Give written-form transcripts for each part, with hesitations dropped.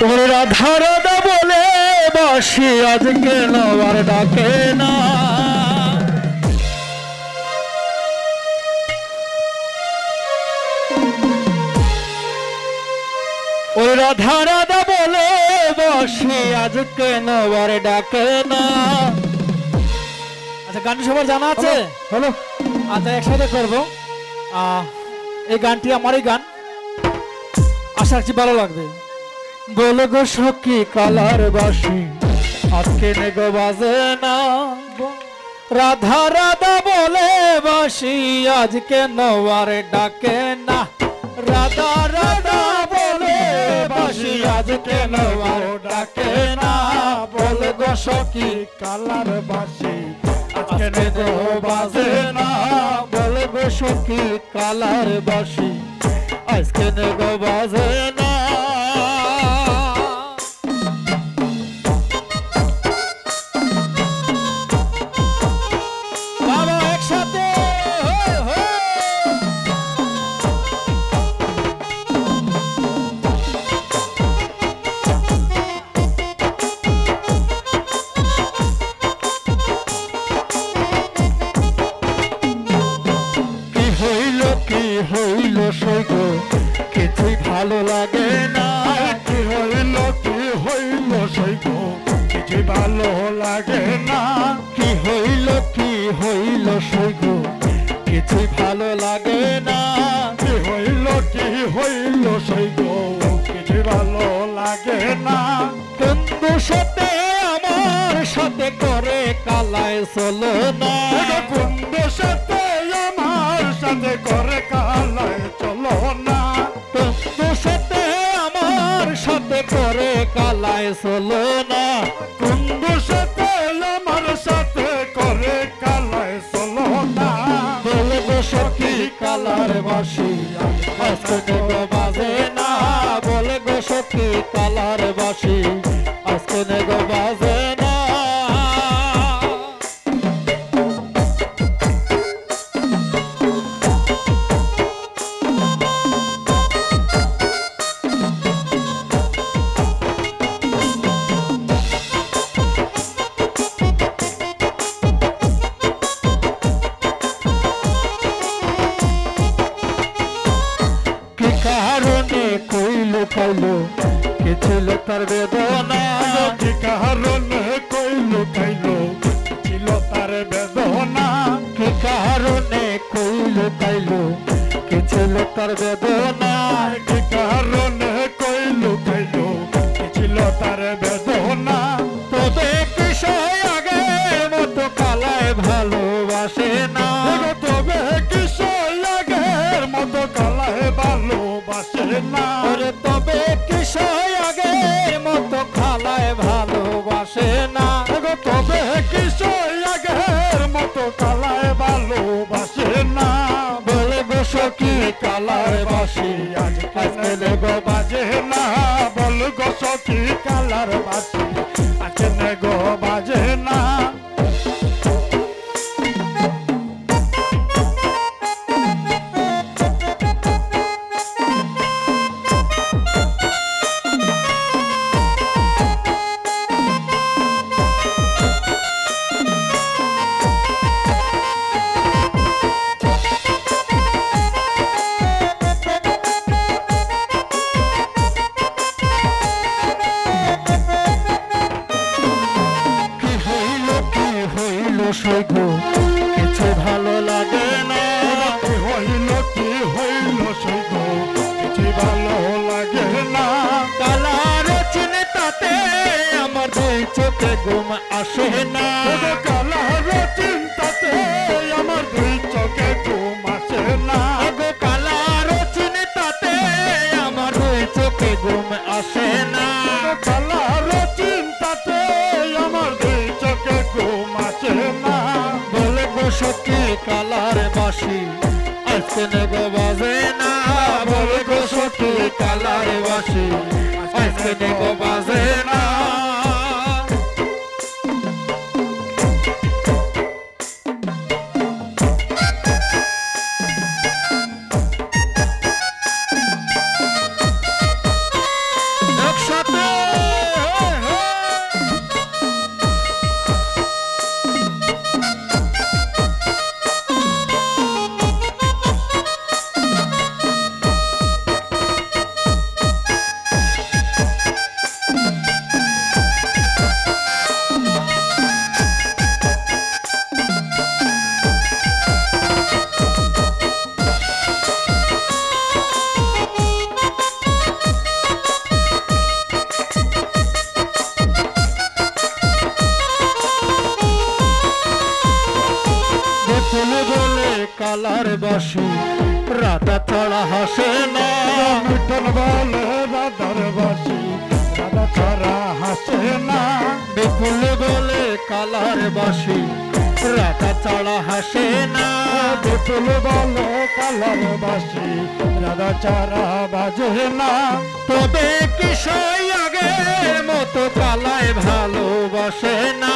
ওরে রাধা রাধা বলে বাসি আজ কেন আর ডাকে না। ওরে রাধা রাধা বলে বাসি আজ কেন আর ডাকে না। আচ্ছা গানটি সবার জানা আছে? হলো আচ্ছা একসাথে করবো। এই গানটি আমারই গান, আশা রাখছি ভালো লাগবে। বলে গো সখী কালার বাসি আজকে নেগো বাজে না। রাধা রাধা বলে বাসি আজকে নওয়ার ডাকে না। রাধা রাধা বলে বাসি আজকে নওয়ার ডাকে না। বলে গো সখী কালার বাসি আজকে নেগো বাজে না। বলে গো সখী কালার বাসি আজকে নেগো বাজে না। হইল সইগো কিছুই ভালো লাগে না। কি হইল সইগো কিছুই ভালো লাগে না। কি হইল সইগো কিছুই ভালো লাগে না। কি হইল সইগো কিছুই ভালো লাগে না। বন্ধু সাথে আমার সাথে করে কালায় চলো না। বন্ধু সাথে আমার সাথে করে কালায় চলো না। বন্ধু সাথে আমার সাথে করে কালায় চলো না। বন্ধু সাথে আমার সাথে করে কালায় চলো না। বলবো সখী কালার বাসি আজকে নেগো বাজে না। বলবো সখী কালার বাসি আজকে নেগো বাজে না। কইলো কি ছিল তার বেদনা। কি কারণে কইলো ছিল তার বেদনা। কি কারণে কইলো কি ছিল তার বেদনা। কি কারণে কইলো কি ছিল তার বেদনা। তবে কিসয় আগের মতো কালায় ভালোবাসে না। তবে কিসয় আগের মতো কালায় ভালোবাসে না। তবে কিসয় আগের মতো খালায় ভালোবাসে না। তবে কিসয় আগের মতো কালায় ভালোবাসে না। বলে গো সখী কালার বাসি আজকে নেগো বাজে না। বল গো সখী কালার বাসি আজকে নেগো বাজে না। সইগো কিছু ভালো লাগে না। কি হইল সইগো কিছু ভালো লাগে না। কালার চিন্তাতে আমার দুই চোখে ঘুম আসে না। কালার চিন্তাতে আমার দুই চোখে ঘুম আসে না। কালার চিন্তাতে আমার দুই চোখে ঘুম আসে না। কালার চিন্তাতে আমার দুই চোখে ঘুম আসে না। বলে গো সখী কালার বাসি আজকে নেগো বাজে না। বলে গো সখী কালার বাসি আজকে নেগো বাজে না। একসাথে বিপুল বলে কালার বাসি রাধা ছাড়া হাসে না মিঠুন বলে রাধার বাসি রাধা ছাড়া হাসে না বিপুল বলে কালার বাসি রাধা ছাড়া হাসে না বিপুল বলে কালার বাসি রাধা ছাড়া বাজে না তবে কিশোর আগের মতো কালায় ভালোবাসে না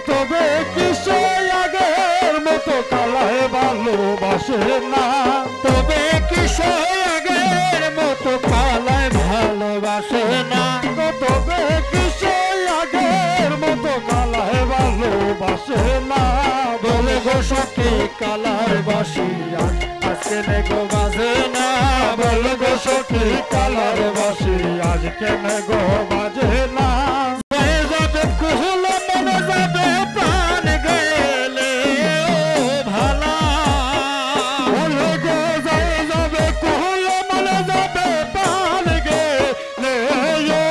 তবে কিশোর আগের মতো কালায় ভালোবাসে না তবে কিশোর আগের মতো কালায় ভালোবাসে না তবে কিশোর আগের মতো কালায় ভালোবাসে না বলে গো সখী কালার বাসি আজকে নেগো বাজে না বলে গো সখী কালার বাসি আজ কেন গো বাজে না হয়ে যাবে কুহুল মনে যাবে প্রাণ গেলে ও ভালা বলে গো যায় যাবে কুহুল মনে যাবে প্রাণ গেলে ও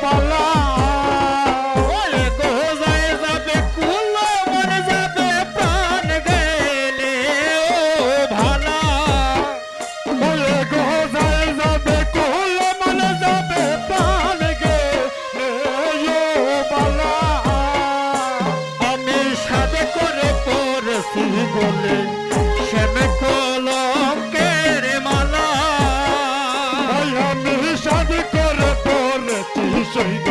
বালা বলে গো যায় যাবে কুহুল মনে যাবে প্রাণ গেলে ও ভালা বলে গো যায় যাবে কুহুল মনে যাবে প্রাণ গেলে ও বালা আমি সাথে করে পড়েছি বলে শ্যামে কলঙ্কের মালা আমি শাদি করে পড়েছি সৈব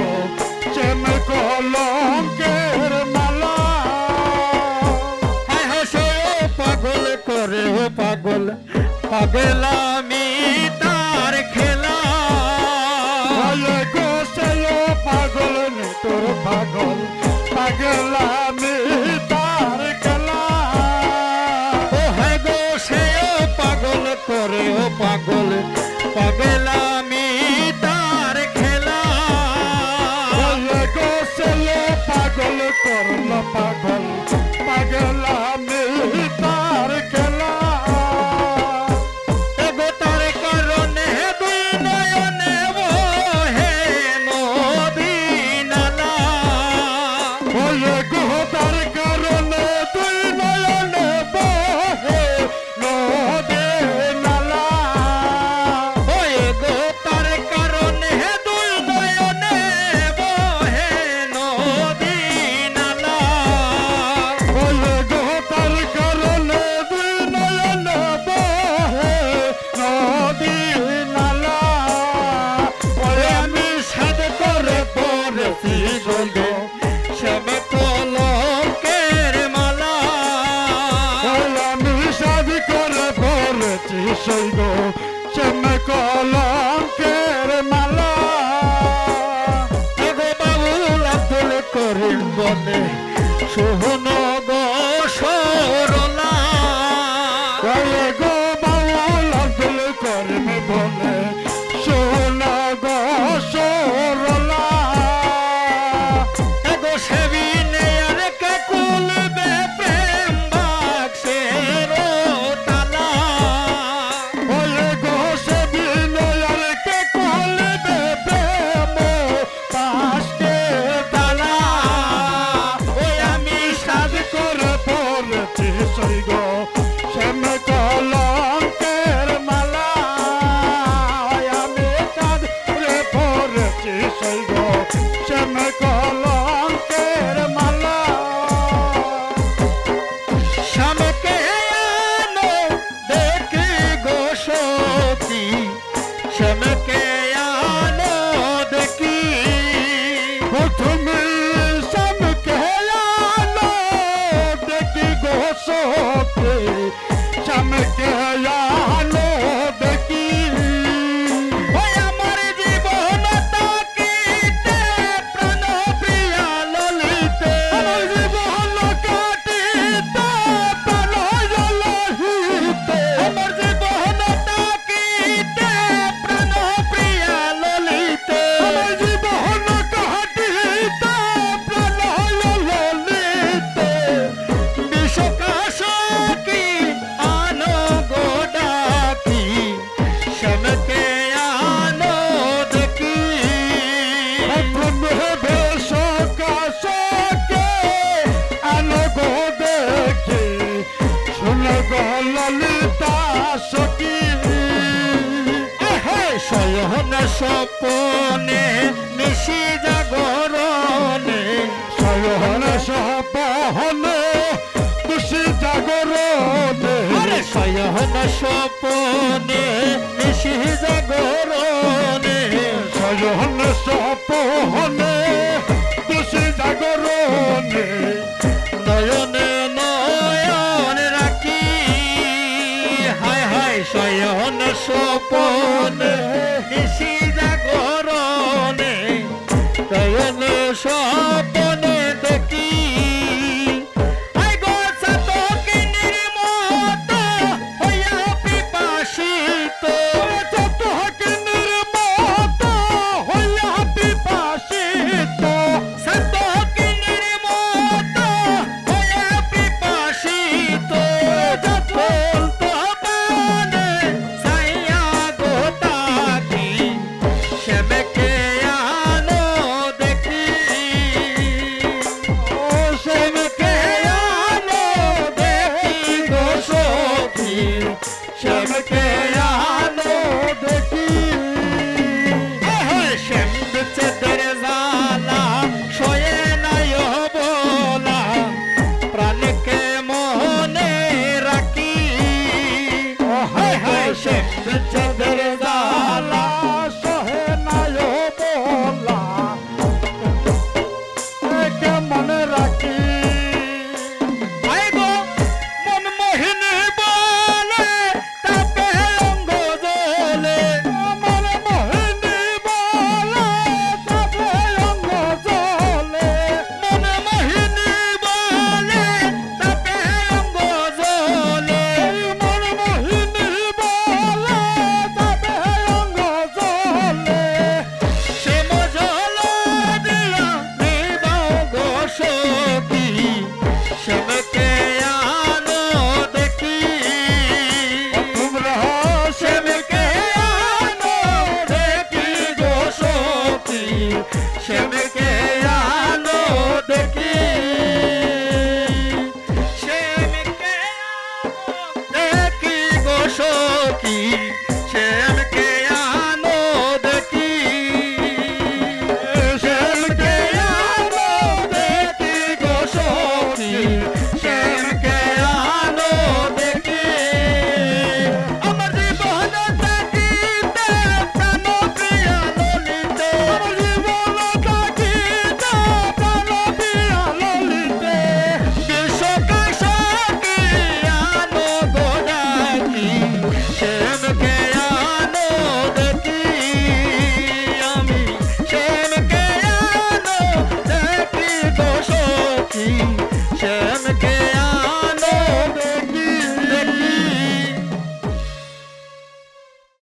চেন কলঙ্কের মালা হায় হাসে ও পাগল করে ও পাগল পাগল আমি তার খেলা বলে গো সে পাগল নে তোর পাগল পাগল আমি তার খেলা ও হ্যাঁ গো সে ও পাগল করে ও পাগল পাগল আমি তার খেলা বলে গো সে পাগল করল পাগল পাগল আমি তার খেলা এগো তার কারণে দুই নয়নে বহে নদী নালা বলে গো তার কারণে তুই নয়নে বহে নদে নালা ওয়ে গো তার কারণে দুই নয়নে বহে নদী নালা বলে গো তার কারণে তুই নয়নে বহে নদী নালা ওরে আমি সাদ করে পড়েছি গলে শ্যামে কলঙ্কের মালা আমি শাদি করে পড়েছি সৈগ চেন কলঙ্কের মালা এগো বাবুল আব্দুল করিম বলে সোহন গো সরলা বলে গো বাউল আব্দুল করিম বলে সোনা গো সরলা এগো সেবিনে আর কে কুলবে প্রেম বাক্সের তালা বলে গো সে বিনয়ার কে কলবে প্রেম পাশে তালা ওই আমি সাজ করে পড়েছি সৈগ শ্যাম কলঙ্কের মালা আমি চাঁদ রে পড়েছি সৈগ শ্যাম কলঙ্কের মালা স্বামীকে আনো দেখি গো সখী স্বামীকে আনো দেখি তুমি শ্যামকে আলো দেখি গো সখী শ্যামকে আলো দেখি ওই আমার জীবন তাকিতে প্রাণ প্রিয়া ললিতে আমার জীবন কাটিতে প্রাণ লহিতে আমার জীবন তাকিতে প্রাণ প্রিয়া ললিতে আমার জীবন কাটিতে প্রাণ ললিতে বিশ্বকাশকি আনো ললিতা সখী শয়ন স্বপনে নিশি জাগরণে শয়ন সপনে খুশি জাগরণে আরে শয়ন স্বপনে নিশি জাগরণে শয়ন সপনে খুশি জাগরণে নয়নে নয়ন রাখি হায় হায় শয়ন স্বপনে